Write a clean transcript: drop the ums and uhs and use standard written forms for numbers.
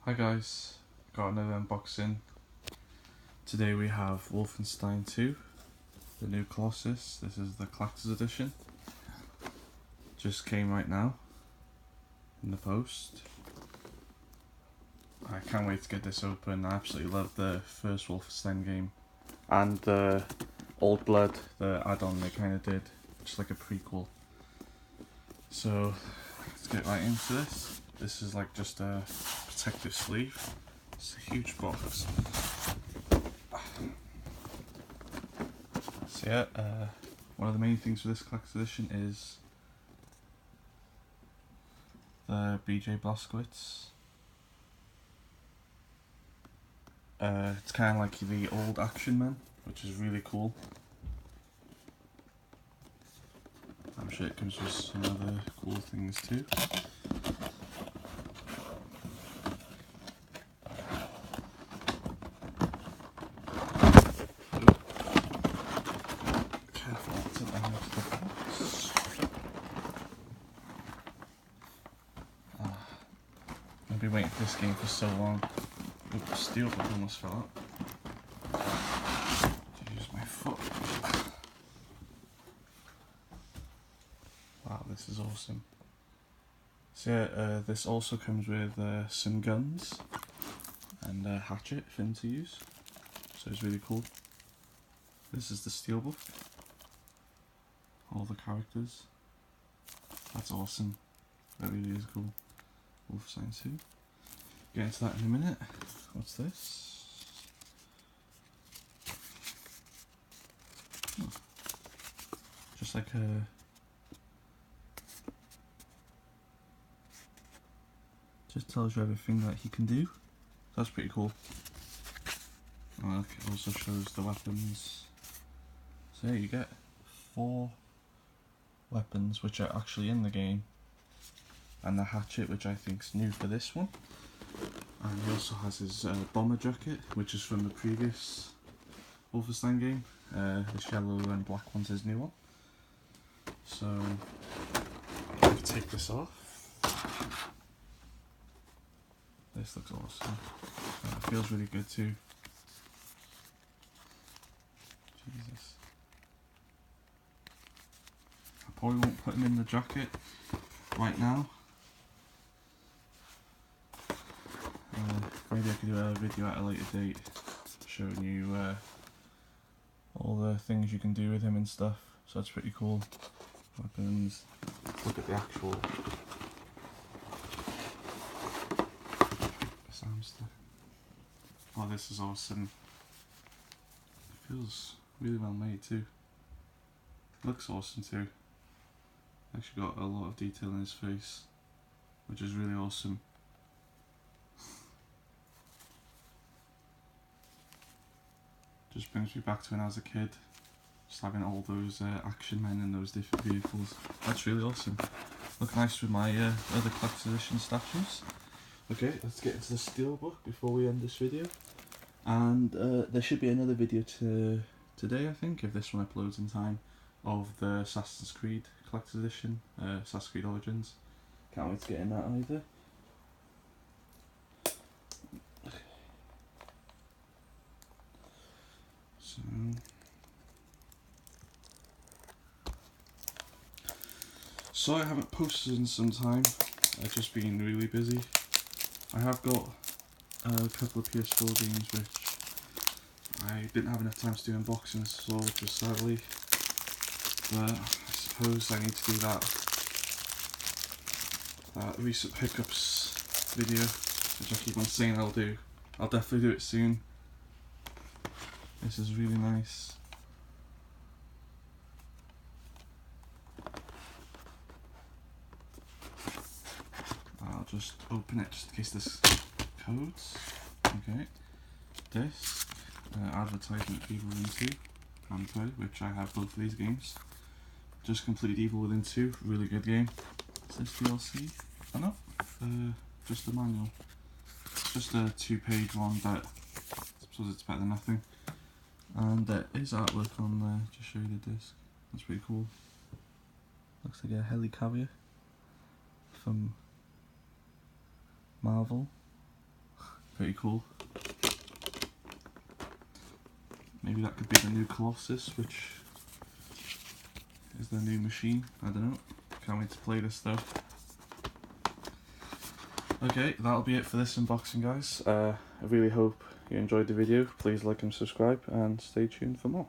Hi guys, got another unboxing. Today we have Wolfenstein 2, the new Colossus. This is the collector's edition. Just came right now in the post. I can't wait to get this open. I absolutely love the first Wolfenstein game and the Old Blood, the add-on they kind of did, which is like a prequel. So let's get right into this. This is like just a protective sleeve. It's a huge box. So yeah, one of the main things for this collector's edition is the BJ Blazkowicz. It's kind of like the old Action Man, which is really cool. I'm sure it comes with some other cool things too. Careful not to damage the box. I've been waiting for this game for so long. Ooh, the steel book almost fell out. Use my foot. Wow, this is awesome. So yeah, this also comes with some guns and a hatchet for him to use. So it's really cool. This is the steelbook. All the characters. That's awesome. That really is cool. Wolfenstein 2. Get into that in a minute. What's this? Oh. Just like a... Just tells you everything that he can do. That's pretty cool. Oh, it also shows the weapons. So yeah, you get 4 weapons which are actually in the game, and the hatchet, which I think is new for this one. And he also has his bomber jacket, which is from the previous Wolfenstein game. This yellow and black one's his new one. So I can take this off. This looks awesome. It feels really good too. Jesus. I probably won't put him in the jacket right now. Maybe I could do a video at a later date showing you all the things you can do with him and stuff. So that's pretty cool. Weapons. Let's look at the actual sound stuff. Oh, this is awesome. It feels really well made too. Looks awesome too. Actually got a lot of detail in his face, which is really awesome. Just brings me back to when I was a kid, just having all those action men in those different vehicles. That's really awesome. Look nice with my other collector's edition statues. Okay, let's get into the steelbook before we end this video. And there should be another video today, I think, if this one uploads in time, of the Assassin's Creed collector's edition, Assassin's Creed Origins. Can't wait to get in that either. So I haven't posted in some time. I've just been really busy. I have got a couple of PS4 games which I didn't have enough time to do unboxings, so just sadly. But I suppose I need to do that recent pickups video, which I keep on saying I'll do. I'll definitely do it soon. This is really nice. I'll just open it just in case there's codes. Okay. Disc, advertisement Evil Within 2, and code, which I have both of these games. Just completed Evil Within 2, really good game. Is this DLC? Oh no, just the manual. It's just a 2-page one, but I suppose it's better than nothing. And there is artwork on there, just show you the disc. That's pretty cool. Looks like a helicarrier from Marvel. Pretty cool. Maybe that could be the new Colossus, which is the new machine. I don't know. Can't wait to play this though. Okay, that'll be it for this unboxing, guys. I really hope you enjoyed the video. Please like and subscribe, and stay tuned for more.